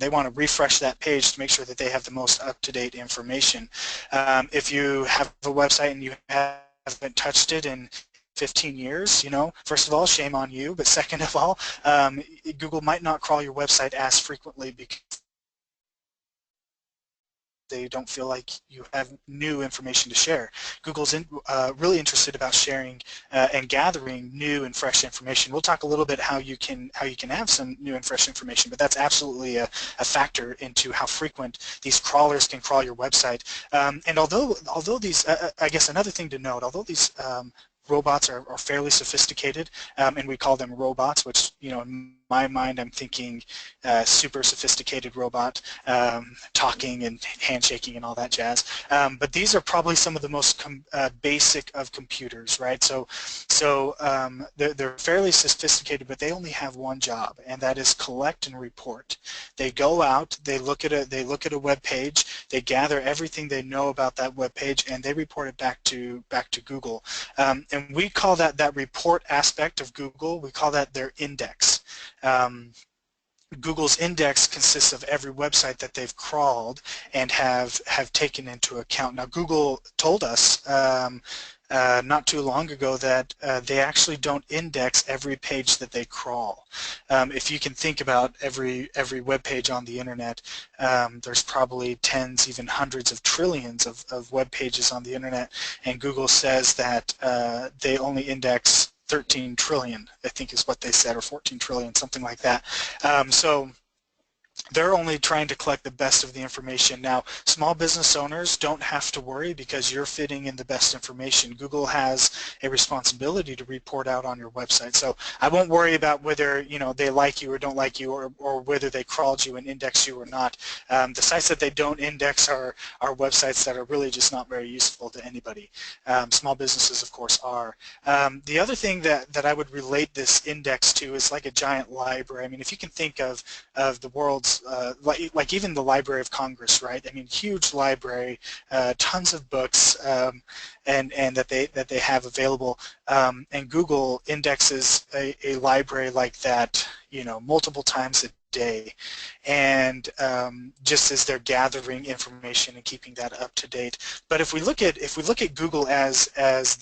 They want to refresh that page to make sure that they have the most up-to-date information. If you have a website and you haven't touched it in 15 years, you know, first of all, shame on you, but second of all, Google might not crawl your website as frequently because they don't feel like you have new information to share. Google's really interested about sharing and gathering new and fresh information. We'll talk a little bit how you can have some new and fresh information, but that's absolutely a factor into how frequent these crawlers can crawl your website. And although these, I guess another thing to note, although these robots are fairly sophisticated, and we call them robots, which, you know, in my mind I'm thinking super sophisticated robot, talking and handshaking and all that jazz. But these are probably some of the most basic of computers, right? So they're fairly sophisticated, but they only have one job, and that is collect and report. They go out, they look at a web page, they gather everything they know about that web page, and they report it back to Google. And we call that report aspect of Google, we call that their index. Google's index consists of every website that they've crawled and have taken into account. Now, Google told us not too long ago that they actually don't index every page that they crawl. If you can think about every web page on the internet, there's probably tens, even hundreds of trillions of web pages on the internet, and Google says that they only index 13 trillion, I think is what they said, or 14 trillion, something like that. So they're only trying to collect the best of the information. Now, small business owners don't have to worry because you're fitting in the best information. Google has a responsibility to report out on your website. So I won't worry about whether, you know, they like you or don't like you, or whether they crawled you and indexed you or not. The sites that they don't index are websites that are really just not very useful to anybody. Small businesses, of course, are. The other thing that I would relate this index to is like a giant library. I mean, if you can think of the world's like even the Library of Congress, right? I mean, huge library, tons of books, and that they have available. And Google indexes a library like that, you know, multiple times a day, and just as they're gathering information and keeping that up to date. But if we look at Google as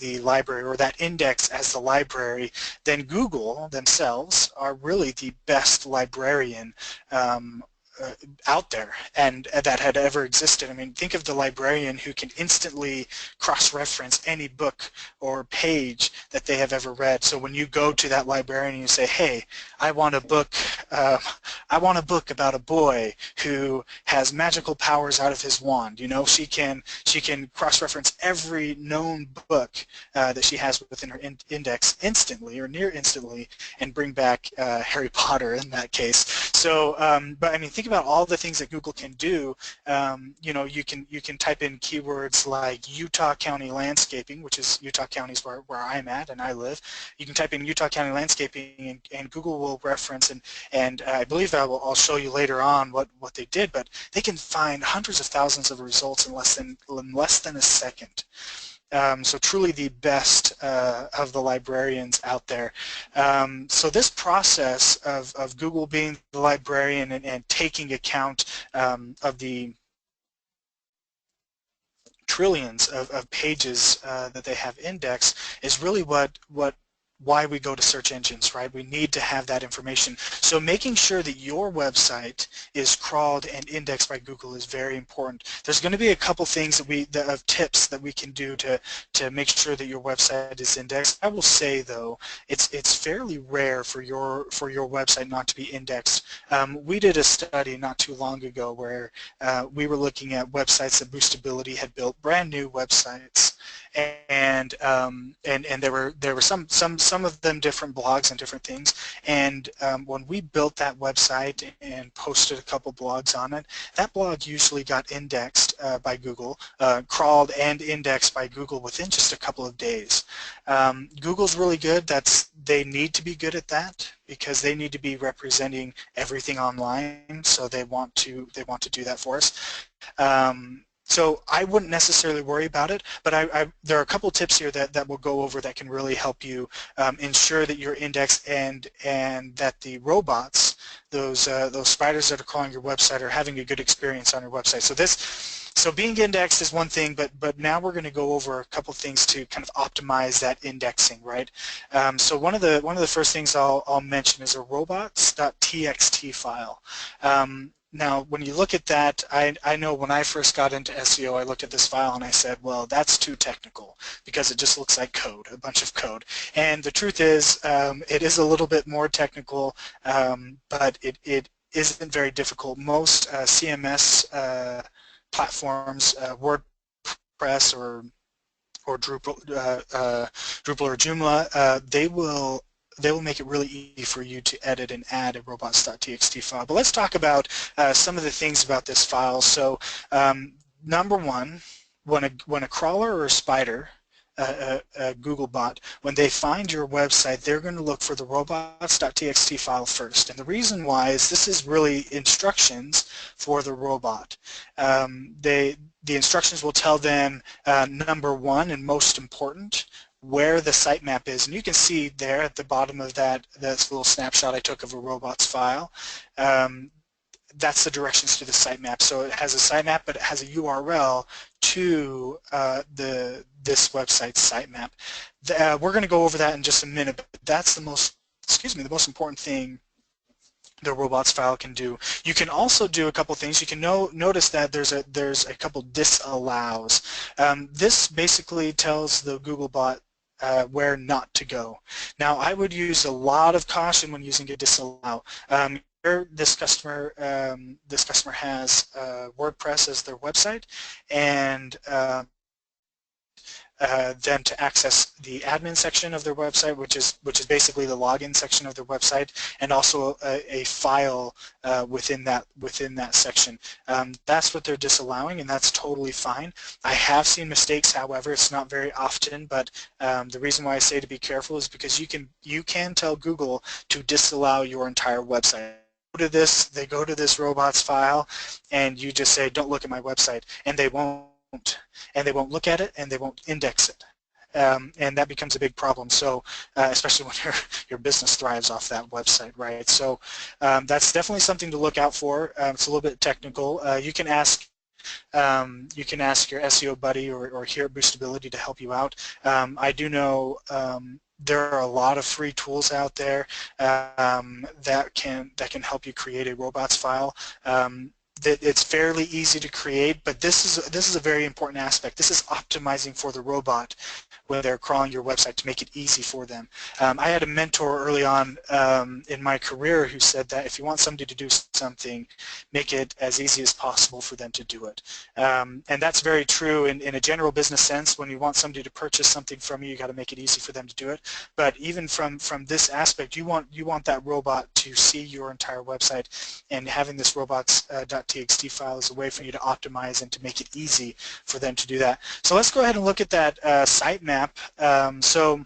the library, or that index as the library, then Google themselves are really the best librarian out there and that had ever existed. I mean, think of the librarian who can instantly cross-reference any book or page that they have ever read. So when you go to that librarian and you say, hey, I want a book about a boy who has magical powers out of his wand, you know, she can cross-reference every known book that she has within her index instantly or near instantly, and bring back Harry Potter in that case. So but I mean, think about all the things that Google can do. You know, you can type in keywords like Utah County landscaping, which is Utah County is where I'm at and I live. You can type in Utah County landscaping, and Google will reference, and I believe I'll show you later on what they did, but they can find hundreds of thousands of results in less than a second. So truly the best of the librarians out there. So this process of Google being the librarian and taking account of the trillions of pages that they have indexed is really why we go to search engines, right? We need to have that information. So making sure that your website is crawled and indexed by Google is very important. There's going to be a couple things of tips that we can do to make sure that your website is indexed. I will say though, it's fairly rare for your website not to be indexed. We did a study not too long ago where we were looking at websites that Boostability had built, brand new websites, and there were some of them different blogs and different things, and when we built that website and posted a couple blogs on it, that blog usually got indexed by Google, crawled and indexed by Google within just a couple of days. Google's really good. They need to be good at that because they need to be representing everything online, so they want to do that for us. So I wouldn't necessarily worry about it, but there are a couple tips here that we'll go over that can really help you ensure that you're indexed and that the robots those spiders that are crawling your website are having a good experience on your website. So being indexed is one thing, but now we're going to go over a couple things to kind of optimize that indexing, right? So one of the first things I'll mention is a robots.txt file. Now, when you look at that, I know when I first got into SEO, I looked at this file and I said, well, that's too technical because it just looks like code, a bunch of code. And the truth is, it is a little bit more technical, but it isn't very difficult. Most CMS platforms, WordPress or Drupal or Joomla, they will make it really easy for you to edit and add a robots.txt file. But let's talk about some of the things about this file. So number one, when a crawler or a spider, a Google bot, when they find your website, they're going to look for the robots.txt file first. And the reason why is this is really instructions for the robot. The instructions will tell them, number one and most important, where the sitemap is. And you can see there at the bottom of that little snapshot I took of a robots file. That's the directions to the sitemap. So it has a sitemap, but it has a URL to this website's sitemap. We're going to go over that in just a minute, but that's the most important thing the robots file can do. You can also do a couple things. You can notice that there's a couple disallows. This basically tells the Google bot where not to go. Now, I would use a lot of caution when using a disallow. This customer has WordPress as their website, and then to access the admin section of their website, which is basically the login section of their website, and also a file within that section. That's what they're disallowing, and that's totally fine. I have seen mistakes, however, it's not very often, but the reason why I say to be careful is because you can tell Google to disallow your entire website. They go to this robots file, and you just say, don't look at my website, and they won't look at it, and they won't index it, and that becomes a big problem. So especially when your business thrives off that website, right? So that's definitely something to look out for. It's a little bit technical. You can ask your SEO buddy or here at Boostability to help you out. I do know there are a lot of free tools out there that can help you create a robots file. It's fairly easy to create, but this is a very important aspect. This is optimizing for the robot when they're crawling your website to make it easy for them. I had a mentor early on in my career who said that if you want somebody to do something, make it as easy as possible for them to do it. And that's very true in a general business sense. When you want somebody to purchase something from you, you got to make it easy for them to do it. But even from this aspect, you want that robot to see your entire website, and having this robots.txt file is a way for you to optimize and to make it easy for them to do that. So let's go ahead and look at that sitemap. So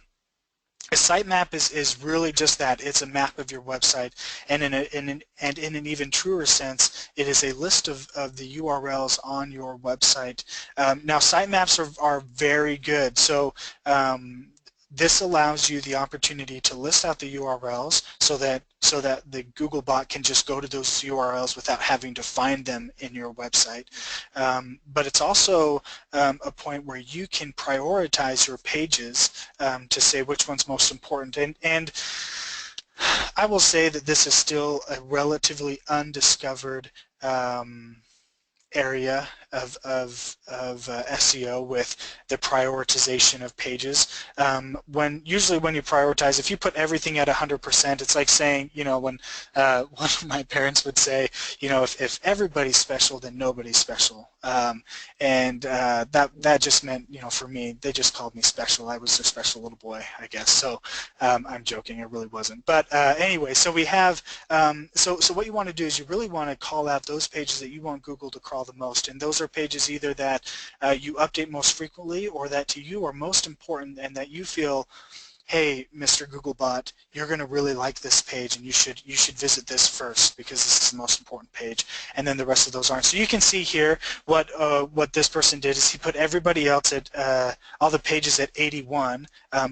a sitemap is really just that. It's a map of your website, and in an even truer sense, it is a list of the URLs on your website. Now, sitemaps are very good. So this allows you the opportunity to list out the URLs so that the Google bot can just go to those URLs without having to find them in your website. But it's also a point where you can prioritize your pages to say which one's most important. And I will say that this is still a relatively undiscovered area of SEO with the prioritization of pages. Usually when you prioritize, if you put everything at 100%, it's like saying, when one of my parents would say, if everybody's special, then nobody's special. And that just meant, for me, they just called me special. I was a special little boy, I guess. So I'm joking, I really wasn't. But anyway, so we have, so what you want to do is you really want to call out those pages that you want Google to crawl the most, and those are pages either that you update most frequently or that to you are most important and that you feel hey, Mr. Googlebot, you're going to really like this page, and you should visit this first because this is the most important page, and then the rest of those aren't. So you can see here what this person did is he put everybody else at all the pages at 81,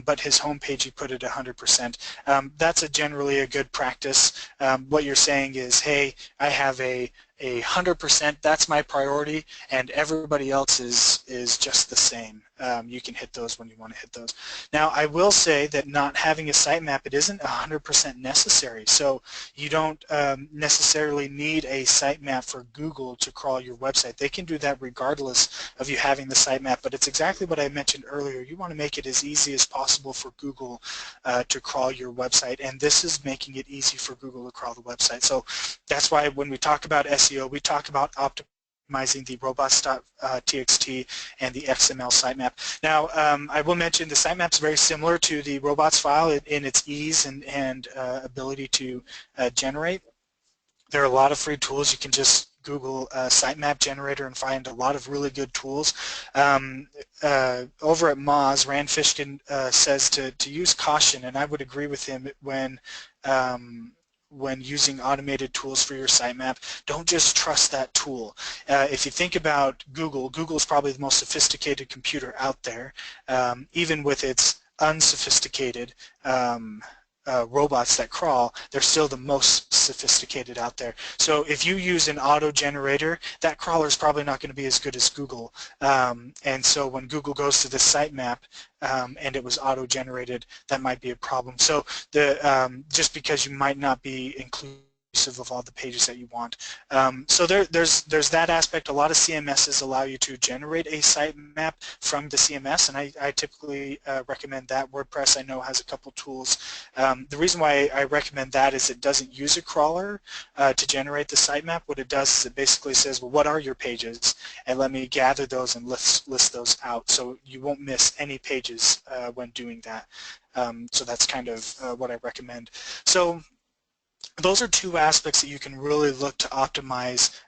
but his home page he put it 100%. That's generally a good practice. What you're saying is, hey, I have a 100%, that's my priority, and everybody else is just the same. You can hit those when you want to hit those. Now, I will say that not having a sitemap, it isn't 100% necessary. So you don't necessarily need a sitemap for Google to crawl your website. They can do that regardless of you having the sitemap, but it's exactly what I mentioned earlier. You want to make it as easy as possible for Google to crawl your website, and this is making it easy for Google to crawl the website. So that's why when we talk about SEO, we talk about optimizing the Robots.txt and the XML sitemap. Now, I will mention the sitemap is very similar to the robots file in its ease and ability to generate. There are a lot of free tools. You can just Google sitemap generator and find a lot of really good tools. Over at Moz, Rand Fishkin says to use caution, and I would agree with him when using automated tools for your sitemap. Don't just trust that tool. If you think about Google, Google is probably the most sophisticated computer out there, even with its unsophisticated robots that crawl, they're still the most sophisticated out there. So if you use an auto generator, that crawler is probably not going to be as good as Google. And so when Google goes to the sitemap and it was auto generated, that might be a problem. So just because you might not be included of all the pages that you want. So there's that aspect. A lot of CMSs allow you to generate a sitemap from the CMS, and I typically recommend that. WordPress, I know, has a couple tools. The reason why I recommend that is it doesn't use a crawler to generate the sitemap. What it does is it basically says, well, what are your pages? And let me gather those and list those out, so you won't miss any pages when doing that. So that's kind of what I recommend. So those are two aspects that you can really look to optimize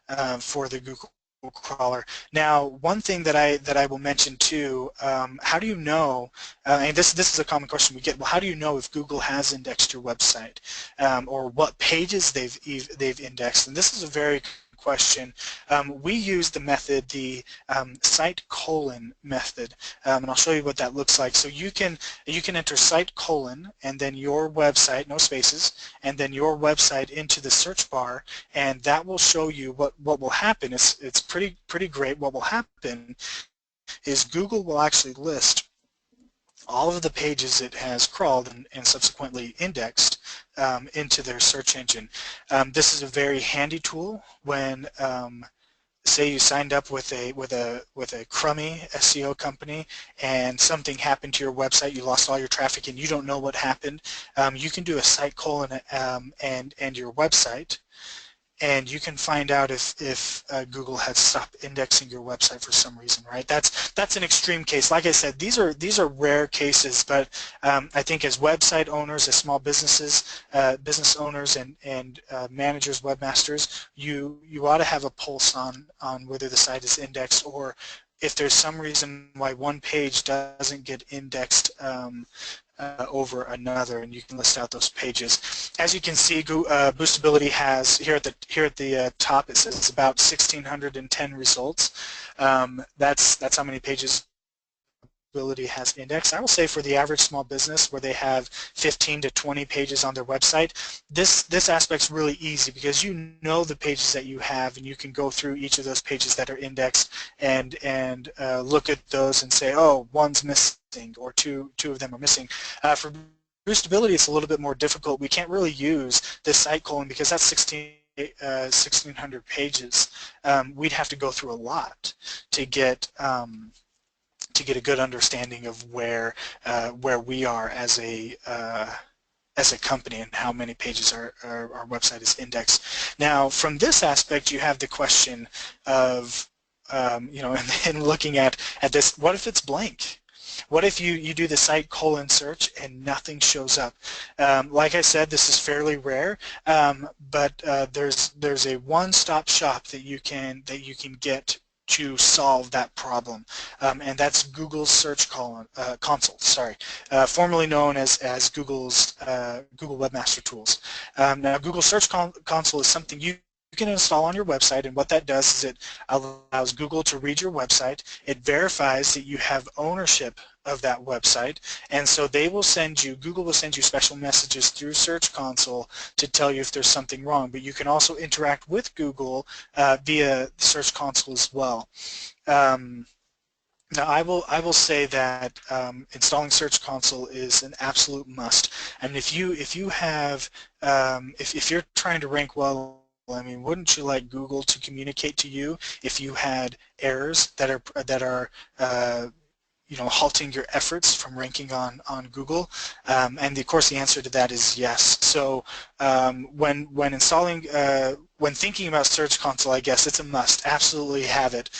for the Google crawler. Now, one thing that I will mention too, how do you know, and this is a common question we get, well, how do you know if Google has indexed your website, or what pages they've indexed? And this is a very question. We use the method, the site colon method, and I'll show you what that looks like. So you can enter site colon and then your website, no spaces, and then your website into the search bar, and that will show you what will happen. It's pretty great. What will happen is Google will actually list all of the pages it has crawled and subsequently indexed into their search engine. This is a very handy tool when say you signed up with a crummy SEO company and something happened to your website, you lost all your traffic and you don't know what happened. You can do a site colon and your website, and you can find out if Google has stopped indexing your website for some reason, right? That's an extreme case. Like I said, these are rare cases, but I think as website owners, as small businesses, business owners, and managers, webmasters, you ought to have a pulse on whether the site is indexed, or if there's some reason why one page doesn't get indexed over another, and you can list out those pages. As you can see, Boostability has here at the top, it says about 1,610 results. That's how many pages Boostability has indexed. I will say for the average small business where they have 15 to 20 pages on their website, this aspect's really easy because you know the pages that you have, and you can go through each of those pages that are indexed and look at those and say, oh, one's missing or two of them are missing. For Boostability, it's a little bit more difficult. We can't really use this site colon because that's 1,600 pages. We'd have to go through a lot to get a good understanding of where we are as a company and how many pages our website is indexed. Now, from this aspect, you have the question of, you know, and looking at this, what if it's blank? What if you do the site colon search and nothing shows up? Like I said, this is fairly rare, but there's a one-stop shop that you can get to solve that problem, and that's Google's Search Console, formerly known as Google's Google Webmaster Tools. Now, Google Search Console is something you can install on your website, and what that does is it allows Google to read your website. It verifies that you have ownership of that website, and so Google will send you special messages through Search Console to tell you if there's something wrong, but you can also interact with Google via Search Console as well. Now, I will say that installing Search Console is an absolute must. I mean, if you're trying to rank well, I mean, wouldn't you like Google to communicate to you if you had errors that are halting your efforts from ranking on Google? And of course the answer to that is yes. So when thinking about Search Console, I guess it's a must. Absolutely have it.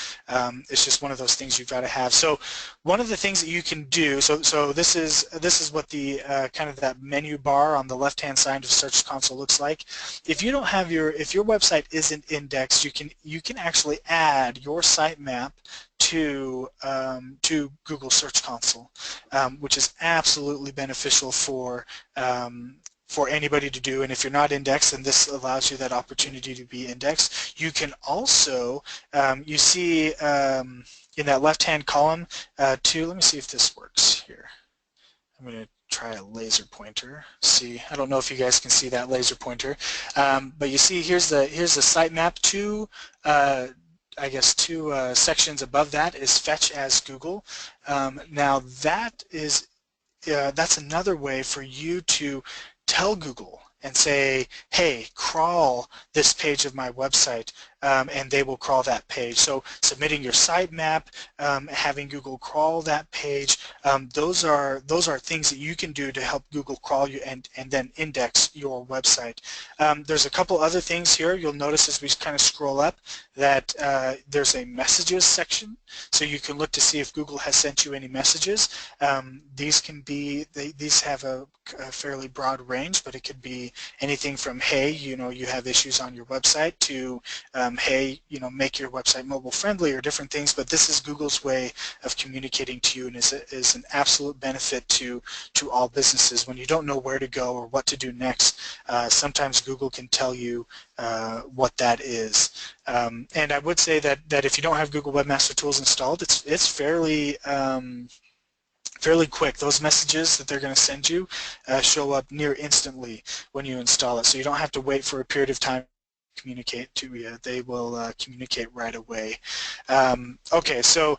It's just one of those things you've got to have. So one of the things that you can do, so this is what the kind of that menu bar on the left-hand side of Search Console looks like. If you don't have if your website isn't indexed, you can actually add your sitemap to Google Search Console, which is absolutely beneficial for anybody to do. And if you're not indexed, then this allows you that opportunity to be indexed. You can also, you see in that left-hand column, let me see if this works here. I'm going to try a laser pointer. See, I don't know if you guys can see that laser pointer, but you see here's the sitemap. I guess two sections above that is fetch as Google. Now that's another way for you to tell Google and say, hey, crawl this page of my website, and they will crawl that page. So submitting your sitemap, having Google crawl that page, those are things that you can do to help Google crawl you and then index your website. There's a couple other things here. You'll notice as we kind of scroll up that there's a messages section, so you can look to see if Google has sent you any messages. These have a fairly broad range, but it could be anything from, hey, you have issues on your website, to hey, make your website mobile friendly, or different things. But this is Google's way of communicating to you, and is an absolute benefit to all businesses. When you don't know where to go or what to do next, sometimes Google can tell you what that is. And I would say that if you don't have Google Webmaster Tools installed, it's fairly quick. Those messages that they're going to send you show up near instantly when you install it, so you don't have to wait for a period of time to communicate to you. They will communicate right away. Okay, so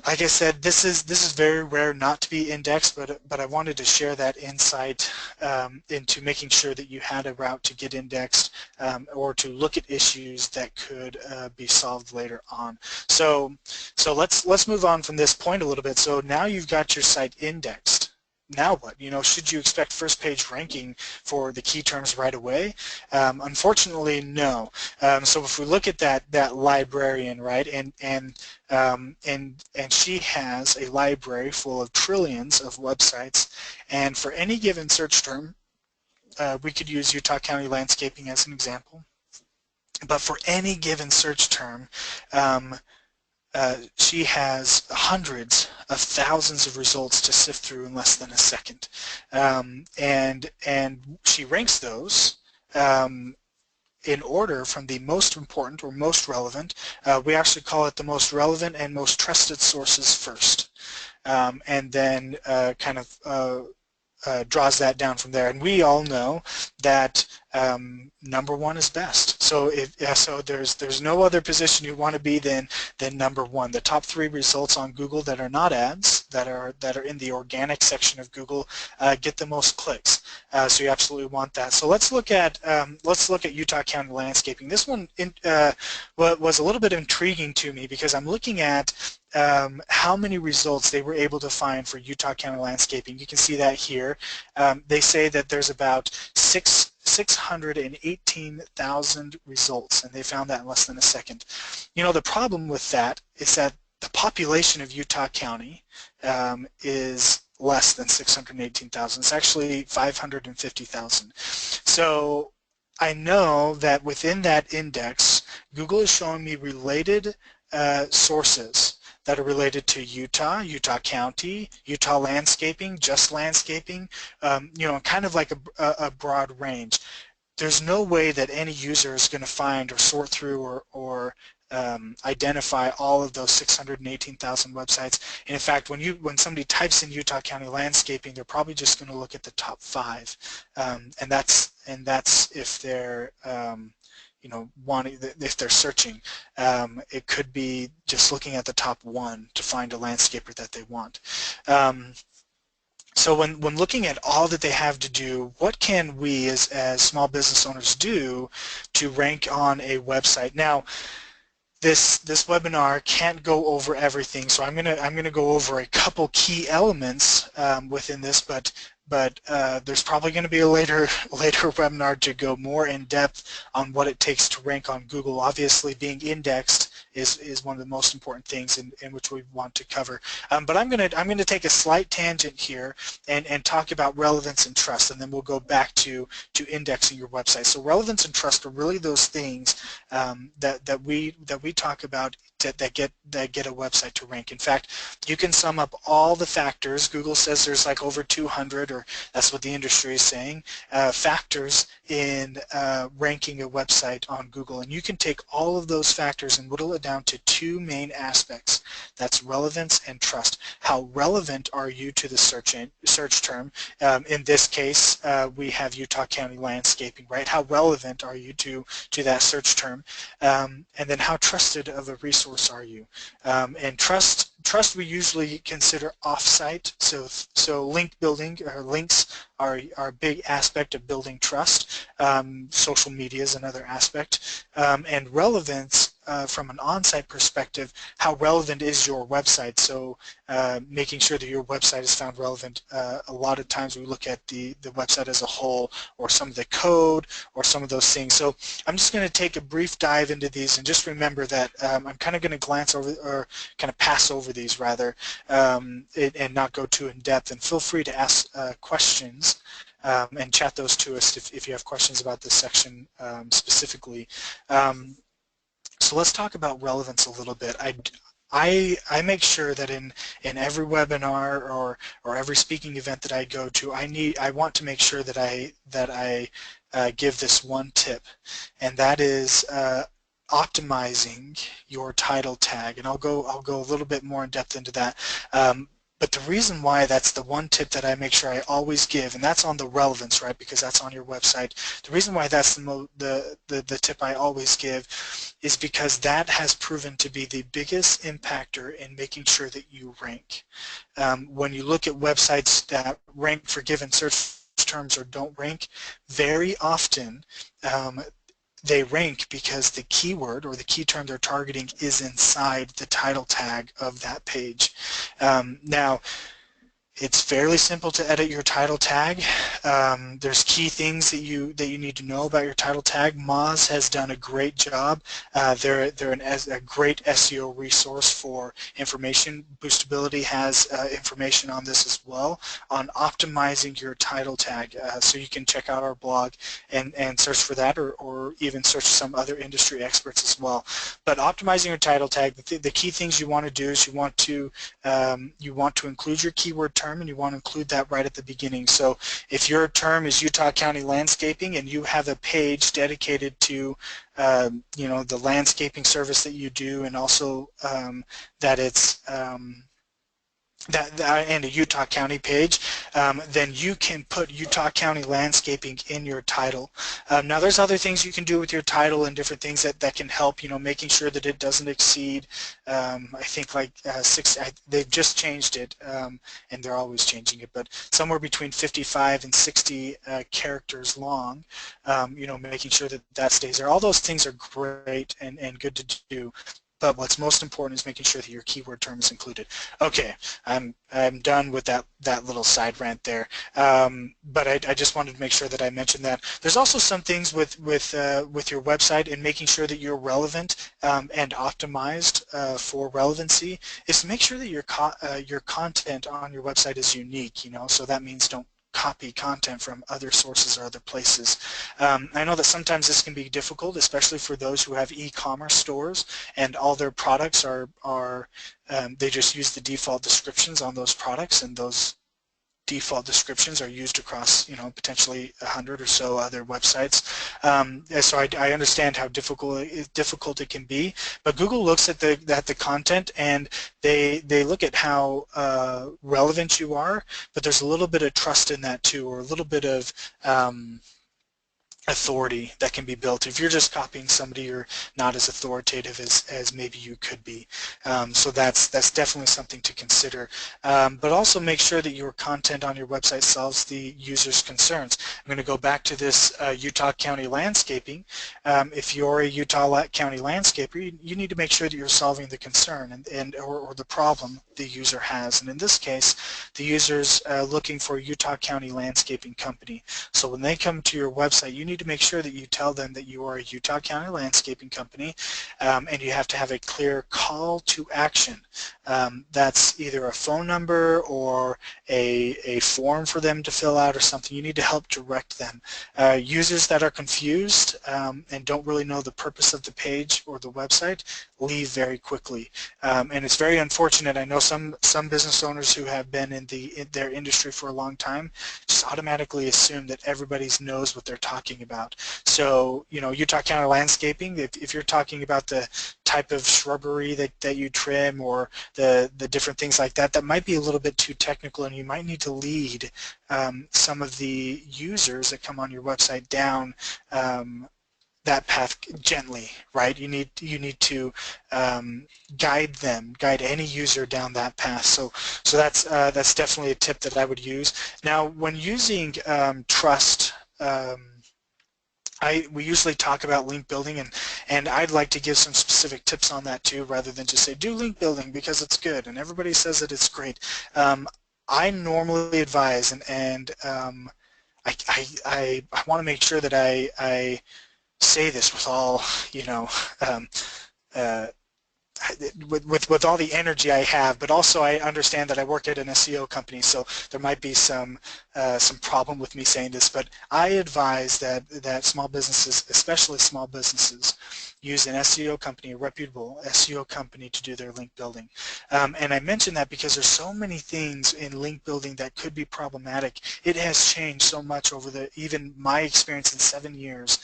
like I said, this is very rare not to be indexed, but I wanted to share that insight into making sure that you had a route to get indexed, or to look at issues that could be solved later on. So let's move on from this point a little bit. So now you've got your site indexed. Now what? Should you expect first page ranking for the key terms right away? Unfortunately, no. So if we look at that librarian, right, and she has a library full of trillions of websites, and for any given search term, we could use Utah County landscaping as an example, but for any given search term, she has hundreds of thousands of results to sift through in less than a second, and she ranks those in order from the most important or most relevant. We actually call it the most relevant and most trusted sources first, and then kind of draws that down from there. And we all know that number one is best. So there's no other position you want to be than number one. The top 3 results on Google that are not ads, that are in the organic section of Google, get the most clicks. So you absolutely want that. So let's look at Utah County landscaping. This one was a little bit intriguing to me, because I'm looking at how many results they were able to find for Utah County landscaping. You can see that here. They say that there's about 618,000 results, and they found that in less than a second. The problem with that is that the population of Utah County is less than 618,000. It's actually 550,000. So I know that within that index, Google is showing me related sources that are related to Utah, Utah County, Utah landscaping, just landscaping, you know, kind of like a broad range. There's no way that any user is going to find or sort through or identify all of those 618,000 websites. And in fact, when somebody types in Utah County landscaping, they're probably just going to look at the top 5, and that's if they're you know, if they're searching. It could be just looking at the top 1 to find a landscaper that they want. So when looking at all that they have to do, what can we as small business owners do to rank on a website? Now, this webinar can't go over everything, so I'm gonna go over a couple key elements within this, but there's probably going to be a later webinar to go more in depth on what it takes to rank on Google. Obviously, being indexed is one of the most important things in which we want to cover. But I'm gonna take a slight tangent here and talk about relevance and trust, and then we'll go back to indexing your website. So relevance and trust are really those things that we talk about that get a website to rank. In fact, you can sum up all the factors. Google says there's like over 200, or that's what the industry is saying, factors in ranking a website on Google, and you can take all of those factors and whittle it down to 2 main aspects. That's relevance and trust. How relevant are you to the search term? In this case, we have Utah County landscaping, right? How relevant are you to that search term? And then how trusted of a resource are you? And trust we usually consider off-site, so link building, or links are a big aspect of building trust. Social media is another aspect. And relevance from an on-site perspective, how relevant is your website? So making sure that your website is found relevant. A lot of times we look at the website as a whole, or some of the code, or some of those things. So I'm just going to take a brief dive into these, and just remember that I'm kind of going to glance over, or kind of pass over these rather, and not go too in depth. And feel free to ask questions and chat those to us if you have questions about this section specifically. So let's talk about relevance a little bit. I make sure that in every webinar or every speaking event that I go to, I want to make sure that I give this one tip, and that is optimizing your title tag. And I'll go a little bit more in depth into that. But the reason why that's the one tip that I make sure I always give, and that's on the relevance, right, because that's on your website. The reason why that's the tip I always give is because that has proven to be the biggest impactor in making sure that you rank. When you look at websites that rank for given search terms or don't rank, very often they rank because the keyword or the key term they're targeting is inside the title tag of that page. Now, it's fairly simple to edit your title tag. There's key things that you need to know about your title tag. Moz has done a great job. They're a great SEO resource for information. Boostability has information on this as well, on optimizing your title tag. So you can check out our blog and search for that, or even search some other industry experts as well. But optimizing your title tag, the key things you want to do is you want to include your keyword term, and you want to include that right at the beginning. So if your term is Utah County landscaping and you have a page dedicated to you know, the landscaping service that you do, and also that it's and a Utah County page, then you can put Utah County landscaping in your title. Now there's other things you can do with your title and different things that can help, you know, making sure that it doesn't exceed, I think like they've just changed it, and they're always changing it, but somewhere between 55 and 60 characters long, you know, making sure that that stays there. All those things are great and good to do. But what's most important is making sure that your keyword term is included. Okay, I'm done with that little side rant there. But I just wanted to make sure that I mentioned that. There's also some things with your website and making sure that you're relevant and optimized for relevancy, is to make sure that your content on your website is unique. You know, so that means don't copy content from other sources or other places. I know that sometimes this can be difficult, especially for those who have e-commerce stores and all their products they just use the default descriptions on those products, and those default descriptions are used across, potentially 100 or so other websites. So I understand how difficult it can be, but Google looks at the content, and they look at how relevant you are, but there's a little bit of trust in that too, or a little bit of authority that can be built. If you're just copying somebody, you're not as authoritative as maybe you could be. So that's definitely something to consider. But also make sure that your content on your website solves the user's concerns. I'm going to go back to this Utah County landscaping. If you're a Utah County landscaper, you need to make sure that you're solving the concern or the problem the user has. And in this case, the user's looking for a Utah County landscaping company. So when they come to your website, you need to make sure that you tell them that you are a Utah County landscaping company, and you have to have a clear call to action. That's either a phone number or a form for them to fill out or something. You need to help direct them. Users that are confused and don't really know the purpose of the page or the website leave very quickly. And it's very unfortunate. I know some business owners who have been in their industry for a long time just automatically assume that everybody knows what they're talking about. So, Utah County landscaping, if you're talking about the type of shrubbery that you trim or the different things like that, that might be a little bit too technical, and you might need to lead some of the users that come on your website down that path gently, right? You need to guide any user down that path. So that's definitely a tip that I would use. Now, when using trust, we usually talk about link building, and I'd like to give some specific tips on that too, rather than just say do link building because it's good and everybody says that it's great. I normally advise, and I want to make sure that I say this with all, with all the energy I have, but also I understand that I work at an SEO company, so there might be some problem with me saying this, but I advise that small businesses, especially small businesses, use an SEO company, a reputable SEO company, to do their link building. And I mention that because there's so many things in link building that could be problematic. It has changed so much over even my experience in 7 years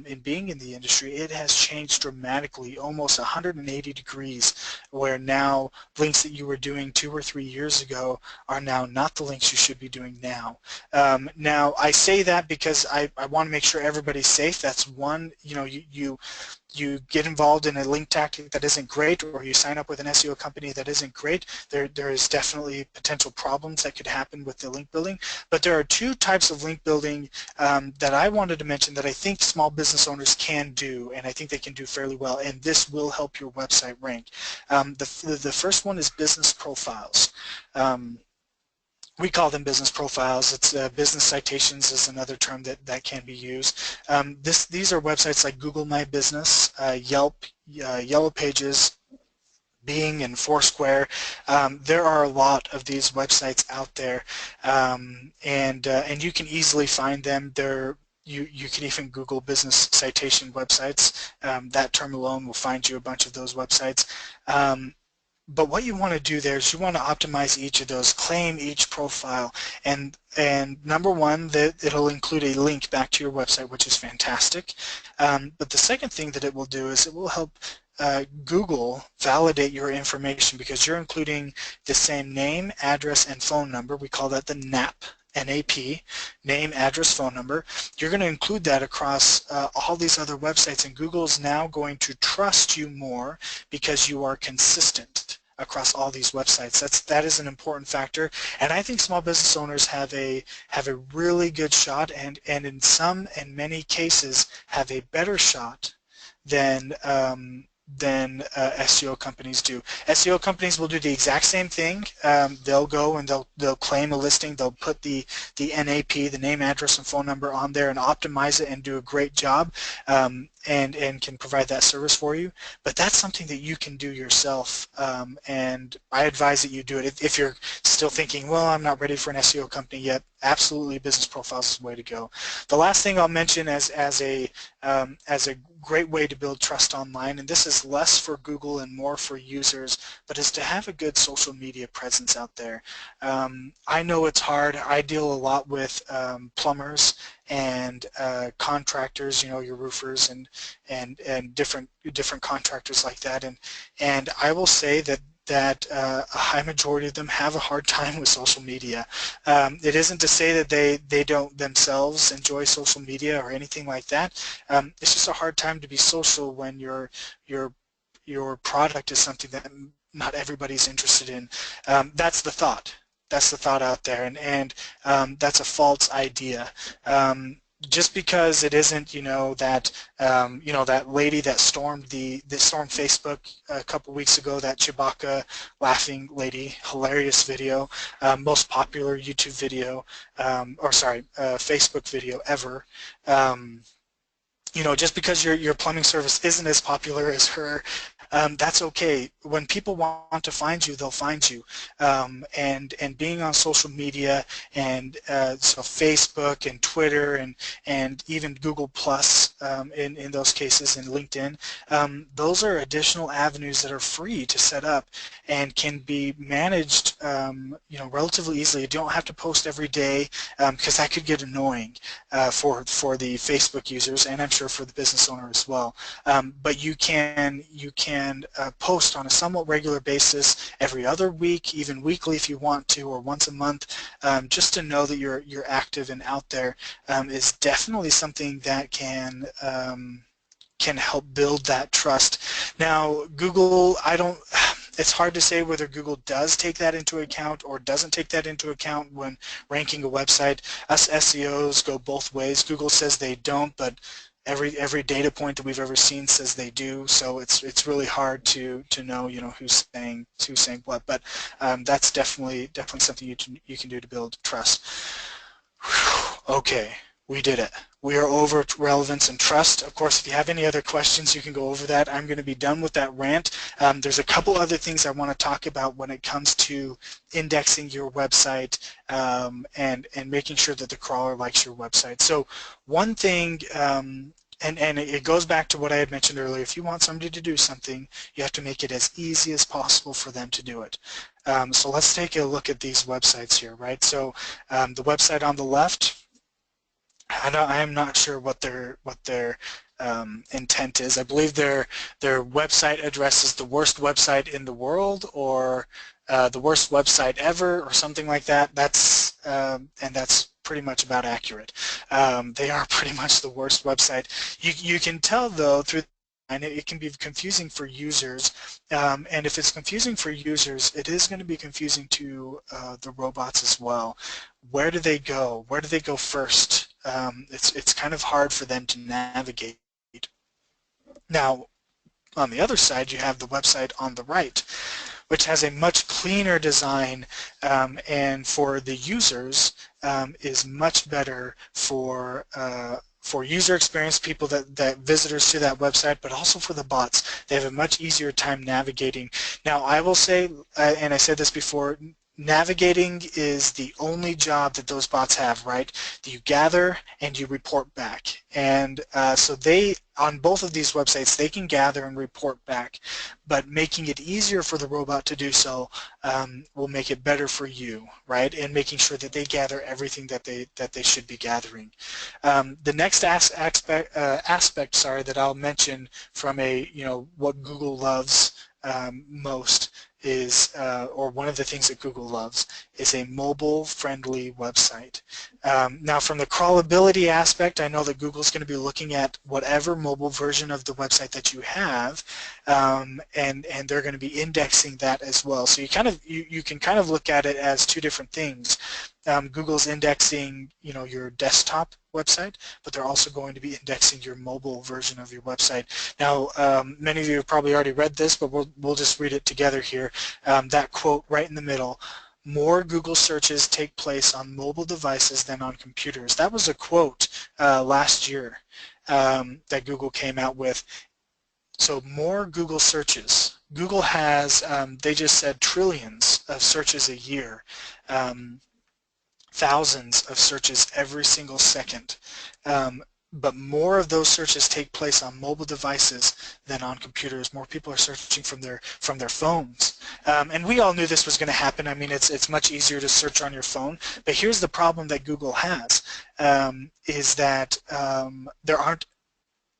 in being in the industry. It has changed dramatically, almost 180 degrees, where now links that you were doing 2 or 3 years ago are now not the links you should be doing now. Now, I say that because I want to make sure everybody's safe. That's one, you get involved in a link tactic that isn't great, or you sign up with an SEO company that isn't great, there is definitely potential problems that could happen with the link building. But there are 2 types of link building that I wanted to mention that I think small business owners can do, and I think they can do fairly well, and this will help your website rank. The first one is business profiles. We call them business profiles. It's business citations is another term that can be used. These are websites like Google My Business, Yelp, Yellow Pages, Bing, and Foursquare. There are a lot of these websites out there, and you can easily find them. You can even Google business citation websites. That term alone will find you a bunch of those websites. But what you want to do there is you want to optimize each of those, claim each profile, and number one, it'll include a link back to your website, which is fantastic. But the second thing that it will do is it will help Google validate your information, because you're including the same name, address, and phone number. We call that the NAP. NAP, name, address, phone number. You're going to include that across all these other websites, and Google's now going to trust you more because you are consistent across all these websites. That is an important factor, and I think small business owners have a really good shot, and in many cases have a better shot than SEO companies do. SEO companies will do the exact same thing. They'll go and they'll claim a listing. They'll put the NAP, the name, address, and phone number on there and optimize it and do a great job, and can provide that service for you. But that's something that you can do yourself, and I advise that you do it. If you're still thinking, well, I'm not ready for an SEO company yet, absolutely, Business Profiles is the way to go. The last thing I'll mention as a great way to build trust online, and this is less for Google and more for users, but is to have a good social media presence out there. I know it's hard. I deal a lot with plumbers and contractors, you know, your roofers and different contractors like that, and I will say that a high majority of them have a hard time with social media. It isn't to say that they don't themselves enjoy social media or anything like that. It's just a hard time to be social when your product is something that not everybody's interested in. That's the thought. That's the thought out there, and that's a false idea. Just because it isn't, you know, that that lady that stormed Facebook a couple weeks ago, that Chewbacca laughing lady, hilarious video, most popular YouTube video, Facebook video ever. You know, just because your plumbing service isn't as popular as her, that's okay. When people want to find you, they'll find you. And being on social media, and so Facebook and Twitter and even Google Plus in those cases, and LinkedIn, those are additional avenues that are free to set up and can be managed, you know, relatively easily. You don't have to post every day, because that could get annoying for the Facebook users, and I'm sure for the business owner as well. But you can post on a somewhat regular basis, every other week, even weekly if you want to, or once a month, just to know that you're active and out there, is definitely something that can help build that trust. Now, Google, it's hard to say whether Google does take that into account or doesn't take that into account when ranking a website. Us SEOs go both ways. Google says they don't, but every data point that we've ever seen says they do. So it's really hard to know, you know, who's saying what. But that's definitely something you can do to build trust. Whew. Okay, we did it. We are over relevance and trust. Of course, if you have any other questions, you can go over that. I'm going to be done with that rant. There's a couple other things I want to talk about when it comes to indexing your website, and making sure that the crawler likes your website. So one thing, and it goes back to what I had mentioned earlier, if you want somebody to do something, you have to make it as easy as possible for them to do it. So let's take a look at these websites here, right? So the website on the left, I am not sure what their intent is. I believe their website address is the worst website in the world, or the worst website ever, or something like that. And that's pretty much about accurate. They are pretty much the worst website. You can tell though through, and it can be confusing for users, and if it's confusing for users, it is going to be confusing to the robots as well. Where do they go? Where do they go first? It's kind of hard for them to navigate. Now, on the other side, you have the website on the right, which has a much cleaner design, and for the users is much better for user experience, people that visitors to that website, but also for the bots. They have a much easier time navigating. Now, I will say, and I said this before, navigating is the only job that those bots have, right? You gather and you report back. And so they, on both of these websites, they can gather and report back, but making it easier for the robot to do so will make it better for you, right? And making sure that they gather everything that they should be gathering. The next aspect, that I'll mention from what Google loves most is, or one of the things that Google loves, is a mobile-friendly website. Now, from the crawlability aspect, I know that Google's going to be looking at whatever mobile version of the website that you have, and they're going to be indexing that as well. So you can kind of look at it as two different things. Google's indexing, your desktop website, but they're also going to be indexing your mobile version of your website. Now, many of you have probably already read this, but we'll just read it together here. That quote right in the middle, more Google searches take place on mobile devices than on computers. That was a quote last year that Google came out with. So more Google searches. Google has, they just said, trillions of searches a year, thousands of searches every single second. But more of those searches take place on mobile devices than on computers. More people are searching from their phones. And we all knew this was going to happen. I mean, it's much easier to search on your phone. But here's the problem that Google has, is that there aren't,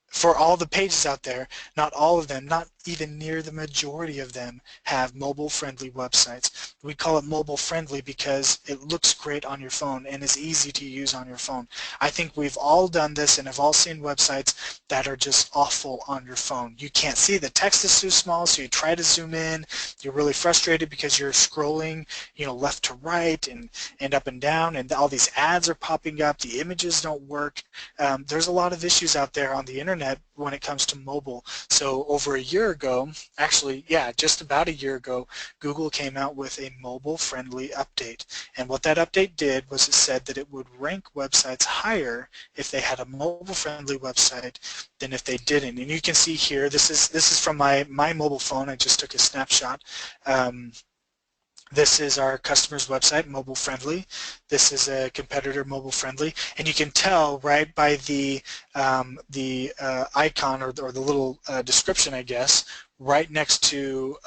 for all the pages out there, not all of them, not even near the majority of them, have mobile-friendly websites. We call it mobile-friendly because it looks great on your phone and is easy to use on your phone. I think we've all done this and have all seen websites that are just awful on your phone. You can't see, the text is too small, so you try to zoom in. You're really frustrated because you're scrolling, left to right and up and down, and all these ads are popping up. The images don't work. There's a lot of issues out there on the internet when it comes to mobile. So over a year ago, actually, yeah, just about a year ago, Google came out with a mobile-friendly update. And what that update did was it said that it would rank websites higher if they had a mobile-friendly website than if they didn't. And you can see here, this is from my mobile phone. I just took a snapshot. This is our customer's website, mobile friendly. This is a competitor, mobile friendly, and you can tell right by the icon or the little description, I guess, right next to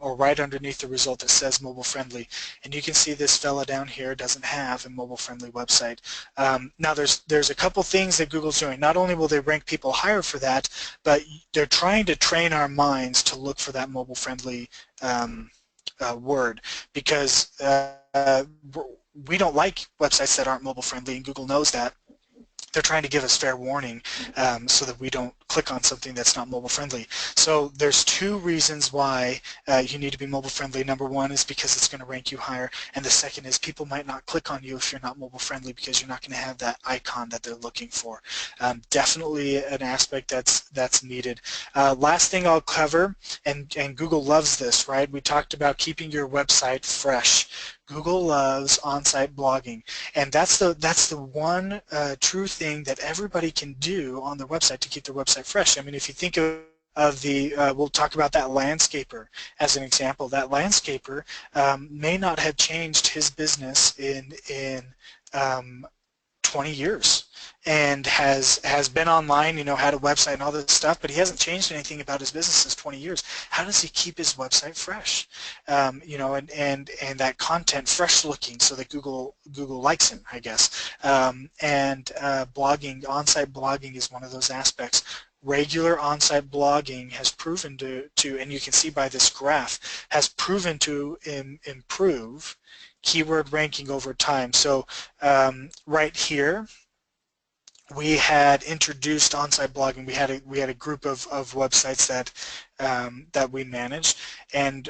or right underneath the result that says mobile friendly. And you can see this fella down here doesn't have a mobile friendly website. Now there's a couple things that Google's doing. Not only will they rank people higher for that, but they're trying to train our minds to look for that mobile friendly word, because we don't like websites that aren't mobile friendly, and Google knows that. They're trying to give us fair warning so that we don't click on something that's not mobile friendly. So there's two reasons why you need to be mobile friendly. Number one is because it's going to rank you higher, and the second is people might not click on you if you're not mobile friendly because you're not going to have that icon that they're looking for. Definitely an aspect that's needed. Last thing I'll cover, and Google loves this, right? We talked about keeping your website fresh. Google loves on-site blogging, and that's the one true thing that everybody can do on their website to keep their website fresh. I mean, if you think of the, we'll talk about that landscaper as an example. That landscaper may not have changed his business in 20 years. And has been online, had a website and all this stuff, but he hasn't changed anything about his business since 20 years. How does he keep his website fresh? And that content fresh looking so that Google likes him, I guess. Blogging, on-site blogging is one of those aspects. Regular on-site blogging has proven to, and you can see by this graph, has proven to improve keyword ranking over time. So right here, we had introduced on-site blogging. We had a group of websites that we managed, and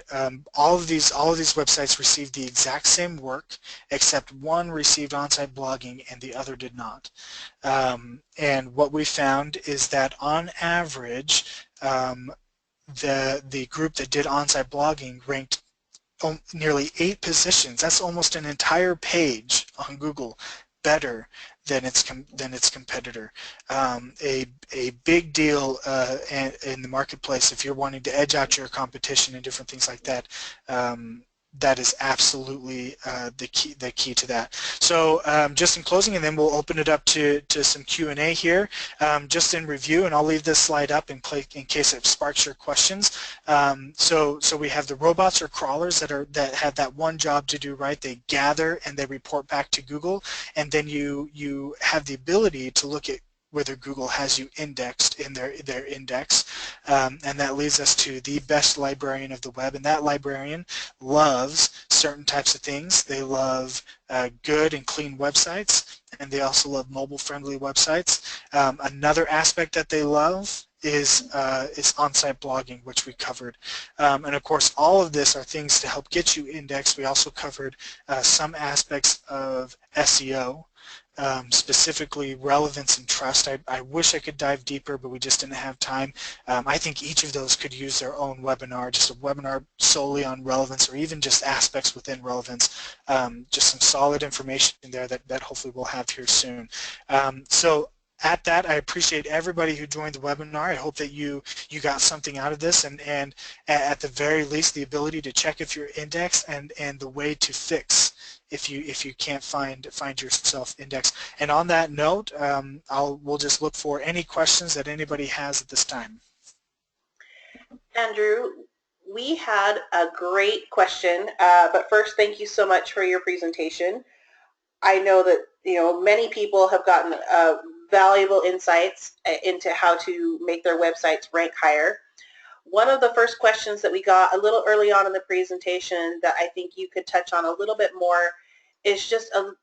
all of these websites received the exact same work, except one received on-site blogging and the other did not. And what we found is that on average, the group that did on-site blogging ranked nearly 8 positions. That's almost an entire page on Google better than its competitor. A big deal in the marketplace if you're wanting to edge out your competition and different things like that. That is absolutely the key to that. So just in closing, and then we'll open it up to some Q&A here. Just in review, and I'll leave this slide up in case it sparks your questions. So we have the robots or crawlers that have that one job to do, right? They gather and they report back to Google, and then you have the ability to look at whether Google has you indexed in their index, and that leads us to the best librarian of the web, and that librarian loves certain types of things. They love good and clean websites, and they also love mobile-friendly websites. Another aspect that they love is on-site blogging, which we covered. And of course, all of this are things to help get you indexed. We also covered some aspects of SEO. specifically relevance and trust. I wish I could dive deeper, but we just didn't have time. I think each of those could use their own webinar, just a webinar solely on relevance or even just aspects within relevance. Just some solid information there that hopefully we'll have here soon. So at that, I appreciate everybody who joined the webinar. I hope that you got something out of this, and at the very least the ability to check if you're indexed and the way to fix if you can't find yourself indexed. And on that note, we'll just look for any questions that anybody has at this time. Andrew, we had a great question, but first, thank you so much for your presentation. I know that many people have gotten valuable insights into how to make their websites rank higher. One of the first questions that we got a little early on in the presentation that I think you could touch on a little bit more is just a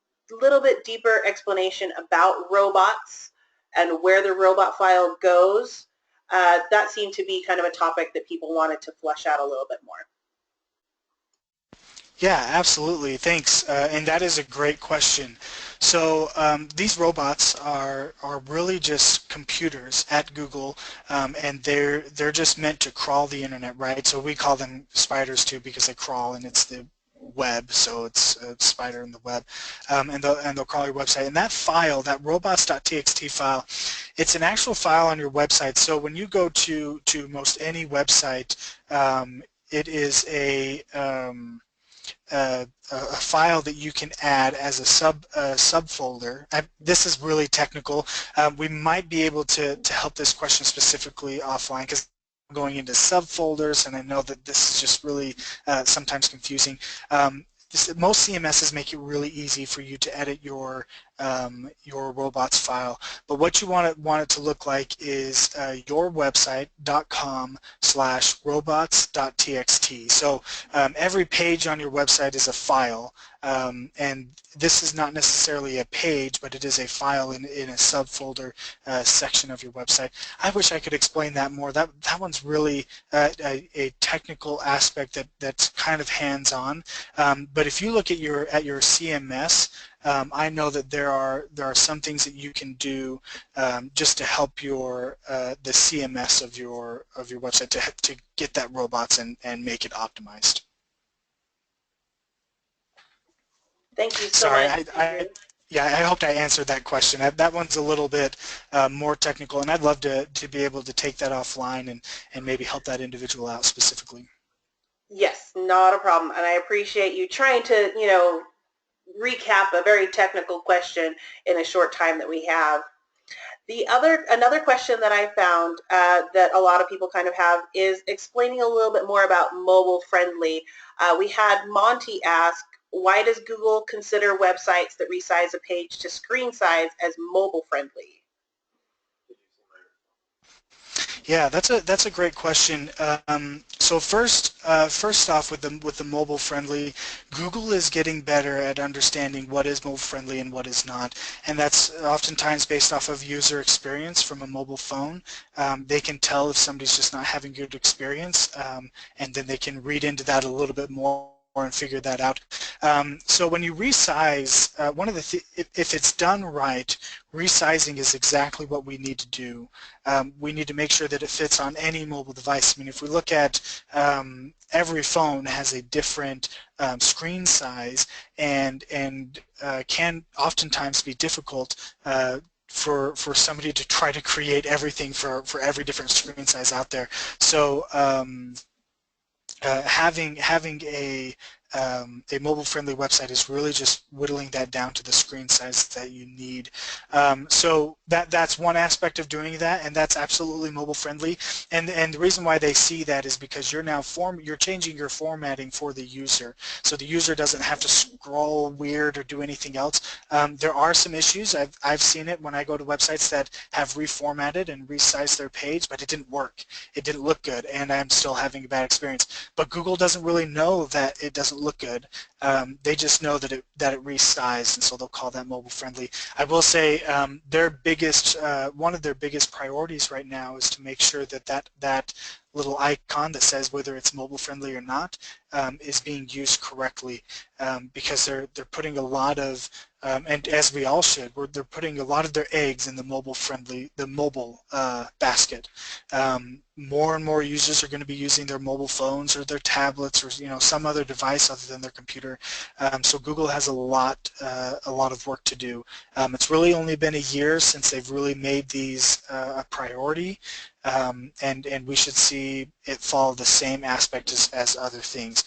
little bit deeper explanation about robots and where the robot file goes. That seemed to be kind of a topic that people wanted to flesh out a little bit more. Yeah, absolutely. Thanks. And that is a great question. So these robots are really just computers at Google, and they're just meant to crawl the internet, right? So we call them spiders too because they crawl, and it's the web, so it's a spider in the web, and they'll crawl your website. And that file, that robots.txt file, it's an actual file on your website. So when you go to most any website, it is a file that you can add as a subfolder. This is really technical. We might be able to help this question specifically offline because I'm going into subfolders, and I know that this is just really sometimes confusing. Most CMSs make it really easy for you to edit your robots file, but what you want it to look like is yourwebsite.com/robots.txt. So every page on your website is a file, and this is not necessarily a page, but it is a file in a subfolder section of your website. I wish I could explain that more. That one's really a technical aspect that's kind of hands-on. But if you look at your CMS, I know that there are some things that you can do just to help your the CMS of your website to get that robots and make it optimized. Thank you so much. Yeah, I hope I answered that question. That one's a little bit more technical, and I'd love to be able to take that offline and maybe help that individual out specifically. Yes, not a problem, and I appreciate you trying to recap a very technical question in a short time that we have. Another question that I found that a lot of people kind of have is explaining a little bit more about mobile friendly. We had Monty ask, why does Google consider websites that resize a page to screen size as mobile friendly? Yeah, that's a great question. So first off, with the mobile friendly, Google is getting better at understanding what is mobile friendly and what is not, and that's oftentimes based off of user experience from a mobile phone. They can tell if somebody's just not having good experience, and then they can read into that a little bit more and figure that out. So when you resize, if it's done right, resizing is exactly what we need to do. We need to make sure that it fits on any mobile device. I mean, if we look at every phone has a different screen size, and can oftentimes be difficult for somebody to try to create everything for every different screen size out there. So having a mobile-friendly website is really just whittling that down to the screen size that you need. So that's one aspect of doing that, and that's absolutely mobile-friendly. And the reason why they see that is because you're changing your formatting for the user, so the user doesn't have to scroll weird or do anything else. There are some issues. I've seen it when I go to websites that have reformatted and resized their page, but it didn't work. It didn't look good, and I'm still having a bad experience. But Google doesn't really know that it doesn't look good. They just know that it resized, and so they'll call that mobile friendly. I will say their biggest, one of their biggest priorities right now is to make sure that little icon that says whether it's mobile friendly or not is being used correctly, because they're putting a lot of and as we all should, they're putting a lot of their eggs in the mobile basket. More and more users are going to be using their mobile phones or their tablets or some other device other than their computer. So Google has a lot of work to do. It's really only been a year since they've really made these a priority, and we should see it follow the same aspect as other things.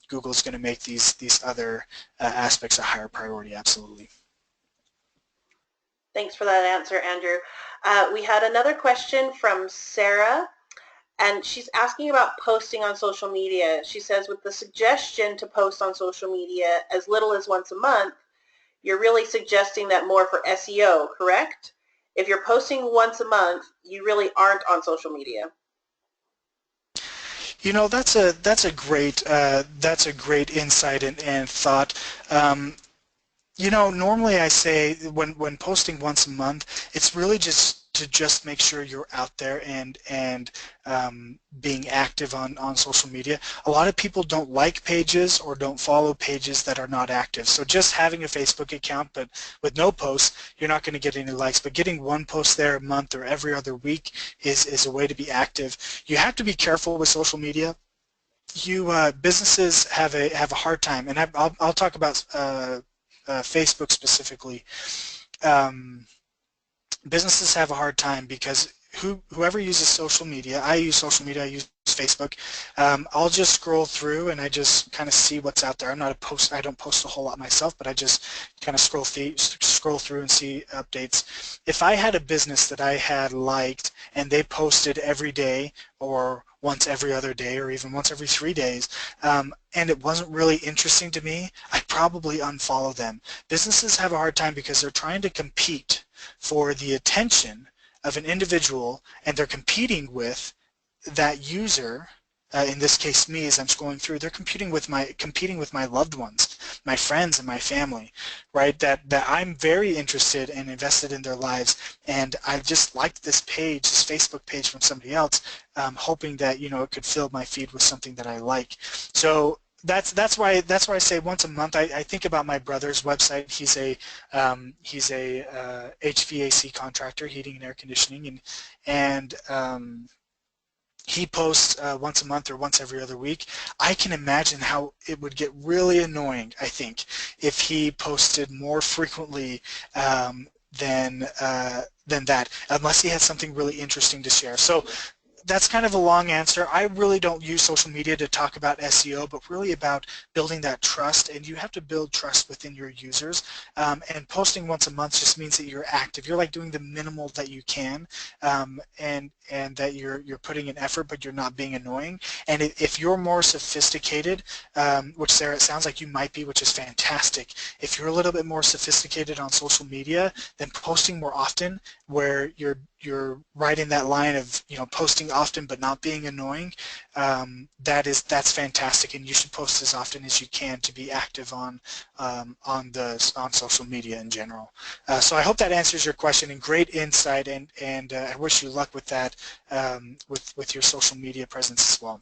Google's going to make these other aspects a higher priority, absolutely. Thanks for that answer, Andrew. We had another question from Sarah, and she's asking about posting on social media. She says, with the suggestion to post on social media as little as once a month, you're really suggesting that more for SEO, correct? If you're posting once a month, you really aren't on social media. That's a great insight and thought. Normally I say when posting once a month, it's really just to make sure you're out there and being active on social media. A lot of people don't like pages or don't follow pages that are not active. So just having a Facebook account but with no posts, you're not going to get any likes. But getting one post there a month or every other week is a way to be active. You have to be careful with social media. Businesses have a hard time, and I'll talk about Facebook specifically. Businesses have a hard time because whoever uses social media, I use social media, I use Facebook, I'll just scroll through and I just kind of see what's out there. I don't post a whole lot myself, but I just kind of scroll through and see updates. If I had a business that I had liked and they posted every day or once every other day or even once every 3 days, and it wasn't really interesting to me, I'd probably unfollow them. Businesses have a hard time because they're trying to compete for the attention of an individual, and they're competing with that user, in this case me, as I'm scrolling through. They're competing with my loved ones, my friends and my family, right? That I'm very interested and invested in their lives, and I just liked this Facebook page from somebody else, hoping that it could fill my feed with something that I like. So that's why I say once a month. I think about my brother's website. He's a HVAC contractor, heating and air conditioning, and he posts once a month or once every other week. I can imagine how it would get really annoying, I think, if he posted more frequently than that, unless he had something really interesting to share. So that's kind of a long answer. I really don't use social media to talk about SEO, but really about building that trust, and you have to build trust within your users. And posting once a month just means that you're active. You're like doing the minimal that you can, and that you're putting in effort, but you're not being annoying. And if you're more sophisticated, which Sarah, it sounds like you might be, which is fantastic. If you're a little bit more sophisticated on social media, then posting more often, where you're riding that line of posting often but not being annoying, that's fantastic, and you should post as often as you can to be active on social media in general. So I hope that answers your question, and great insight, and I wish you luck with that, with your social media presence as well.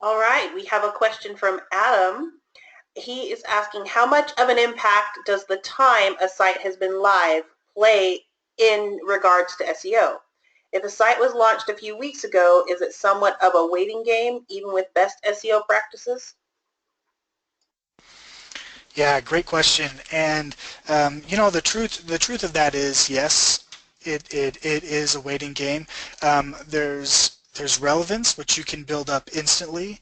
All right, we have a question from Adam. He is asking, how much of an impact does the time a site has been live play in regards to SEO? If a site was launched a few weeks ago, is it somewhat of a waiting game, even with best SEO practices? Yeah, great question. And the truth of that is, yes, it is a waiting game. There's relevance, which you can build up instantly,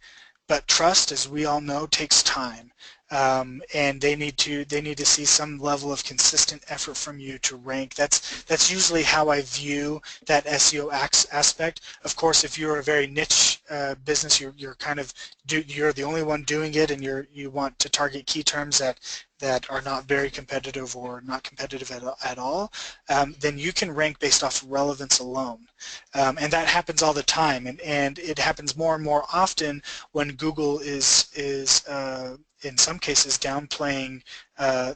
but trust, as we all know, takes time. and they need to see some level of consistent effort from you to rank. That's usually how I view that SEO aspect. Of course, if you're a very niche business, you're you're the only one doing it, and you want to target key terms that are not very competitive or not competitive at all, then you can rank based off relevance alone. And that happens all the time, and it happens more and more often when Google is in some cases downplaying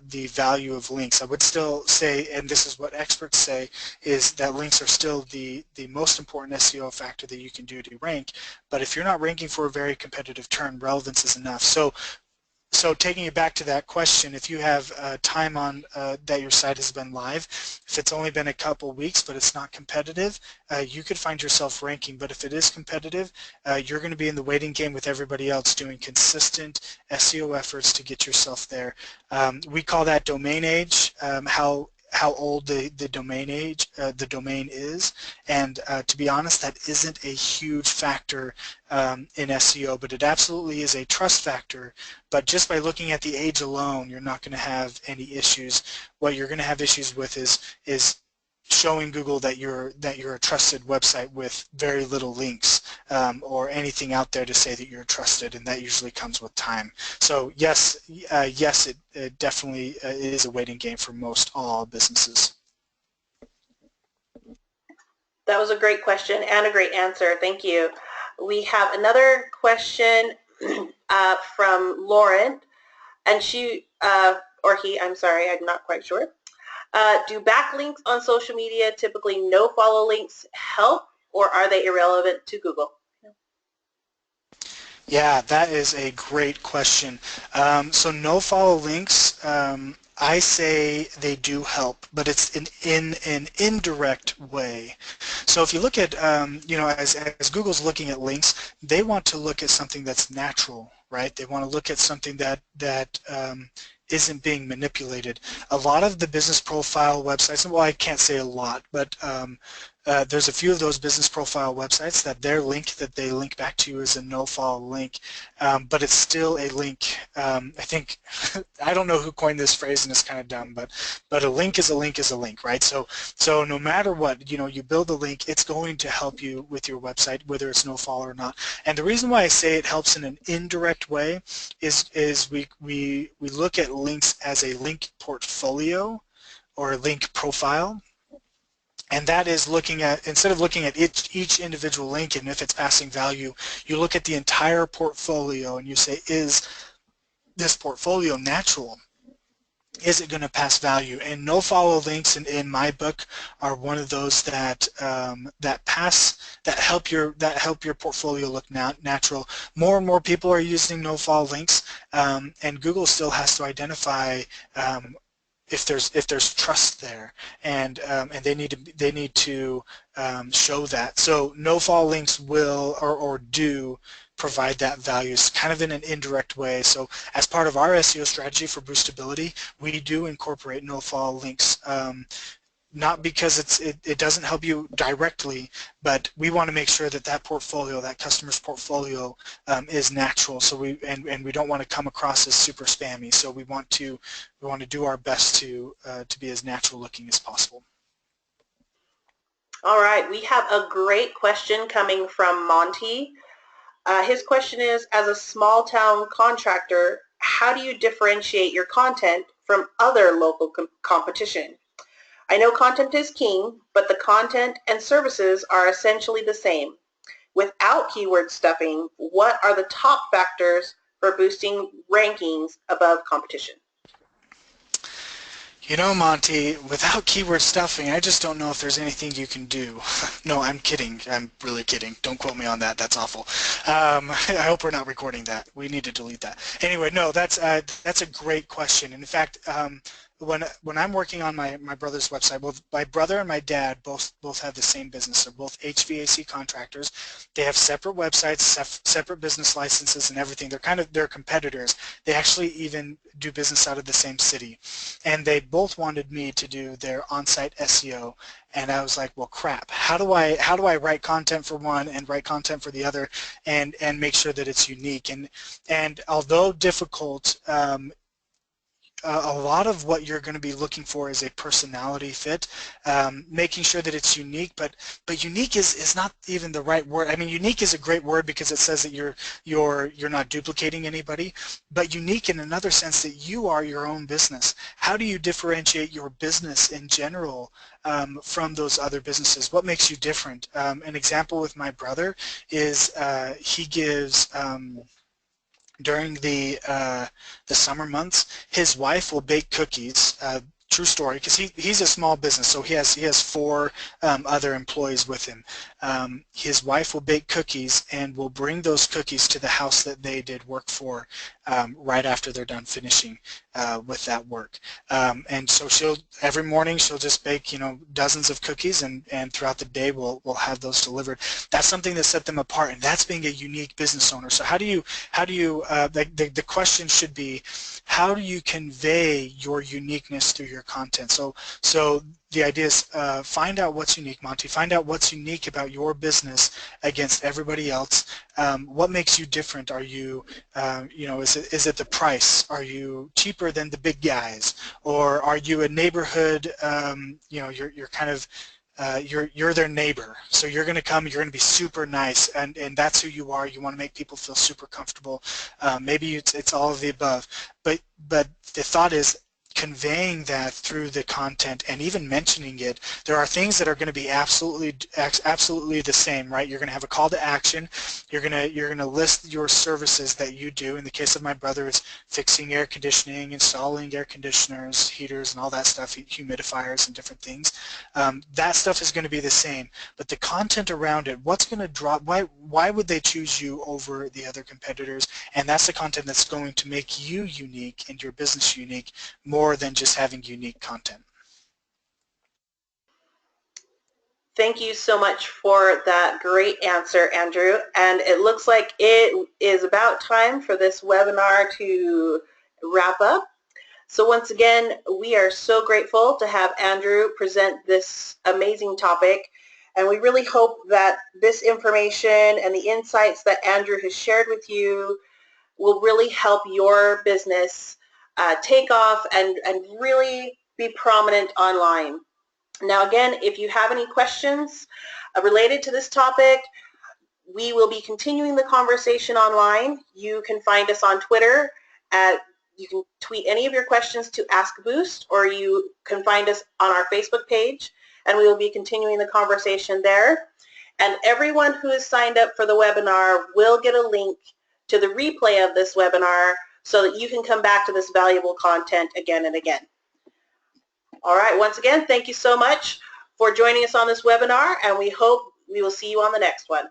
the value of links. I would still say, and this is what experts say, is that links are still the most important SEO factor that you can do to rank. But if you're not ranking for a very competitive term, relevance is enough. So taking it back to that question, if you have time on that your site has been live, if it's only been a couple weeks but it's not competitive, you could find yourself ranking. But if it is competitive, you're going to be in the waiting game with everybody else doing consistent SEO efforts to get yourself there. We call that domain age, how old the domain is, and to be honest, that isn't a huge factor in SEO, but it absolutely is a trust factor. But just by looking at the age alone, you're not going to have any issues. What you're going to have issues with is showing Google that you're a trusted website with very little links or anything out there to say that you're trusted, and that usually comes with time. So yes, it definitely is a waiting game for most all businesses. That was a great question and a great answer. Thank you. We have another question from Lauren, and she, or he, I'm sorry, I'm not quite sure. Do backlinks on social media, typically no-follow links, help, or are they irrelevant to Google? Yeah, that is a great question. So no-follow links, I say they do help, but it's in an indirect way. So if you look at, as Google's looking at links, they want to look at something that's natural, right? They want to look at something that isn't being manipulated. A lot of the business profile websites, well, I can't say a lot, but there's a few of those business profile websites that their link that they link back to is a no-follow link, but it's still a link. I think, I don't know who coined this phrase, and it's kind of dumb, but a link is a link is a link, right? So no matter what, you build a link, it's going to help you with your website, whether it's no-follow or not. And the reason why I say it helps in an indirect way is we look at links as a link portfolio or a link profile. And that is looking at, instead of looking at each individual link and if it's passing value, you look at the entire portfolio and you say, is this portfolio natural? Is it going to pass value? And no-follow links in my book are one of those that help your portfolio look natural. More and more people are using no-follow links, and Google still has to identify if there's trust there, and they need to show that. So no-follow links will or do provide that value. It's kind of in an indirect way. So as part of our SEO strategy for boostability, we do incorporate no-follow links. Not because it doesn't help you directly, but we want to make sure that portfolio, that customer's portfolio, is natural. So we don't want to come across as super spammy. So we want to do our best to be as natural looking as possible. All right, we have a great question coming from Monty. His question is, as a small town contractor, how do you differentiate your content from other local competition? I know content is king, but the content and services are essentially the same. Without keyword stuffing, what are the top factors for boosting rankings above competition? You know, Monty, without keyword stuffing, I just don't know if there's anything you can do. No, I'm kidding. I'm really kidding. Don't quote me on that. That's awful. I hope we're not recording that. We need to delete that. Anyway, no, that's a great question. In fact, when I'm working on my brother's website, both my brother and my dad both have the same business. They're both HVAC contractors. They have separate websites, separate business licenses, and everything. They're competitors. They actually even do business out of the same city, and they both wanted me to do their on-site SEO. and I was like, well, crap, how do I write content for one and write content for the other, and make sure that it's unique? And although difficult, a lot of what you're going to be looking for is a personality fit, making sure that it's unique, but unique is not even the right word. I mean, unique is a great word because it says that you're not duplicating anybody, but unique in another sense that you are your own business. How do you differentiate your business in general from those other businesses? What makes you different? An example with my brother is he gives during the summer months, his wife will bake cookies. True story, because he's a small business, so he has four other employees with him. His wife will bake cookies and will bring those cookies to the house that they did work for right after they're done finishing with that work. And so every morning she'll just bake, you know, dozens of cookies, and throughout the day we'll have those delivered. That's something that set them apart, and that's being a unique business owner. So how do you the question should be, how do you convey your uniqueness through your content? So the idea is find out what's unique, Monty. Find out what's unique about your business against everybody else. What makes you different? Are you, you know, is it the price? Are you cheaper than the big guys? Or are you a neighborhood, you know, you're kind of, you're their neighbor, so you're going to come, you're going to be super nice, and that's who you are. You want to make people feel super comfortable. Maybe it's all of the above, but the thought is conveying that through the content and even mentioning it. There are things that are going to be absolutely the same, right? You're going to have a call to action. You're going to list your services that you do. In the case of my brother, it's fixing air conditioning, installing air conditioners, heaters, and all that stuff, humidifiers and different things. That stuff is going to be the same, but the content around it, what's going to draw, why would they choose you over the other competitors? And that's the content that's going to make you unique and your business unique, more than just having unique content. Thank you so much for that great answer, Andrew. And it looks like it is about time for this webinar to wrap up. So once again, we are so grateful to have Andrew present this amazing topic. And we really hope that this information and the insights that Andrew has shared with you will really help your business take off and really be prominent online. Now again, if you have any questions related to this topic, we will be continuing the conversation online. You can find us on Twitter you can tweet any of your questions to Ask Boost, or you can find us on our Facebook page, and we will be continuing the conversation there. And everyone who is signed up for the webinar will get a link to the replay of this webinar so that you can come back to this valuable content again and again. All right, once again, thank you so much for joining us on this webinar, and we hope we will see you on the next one.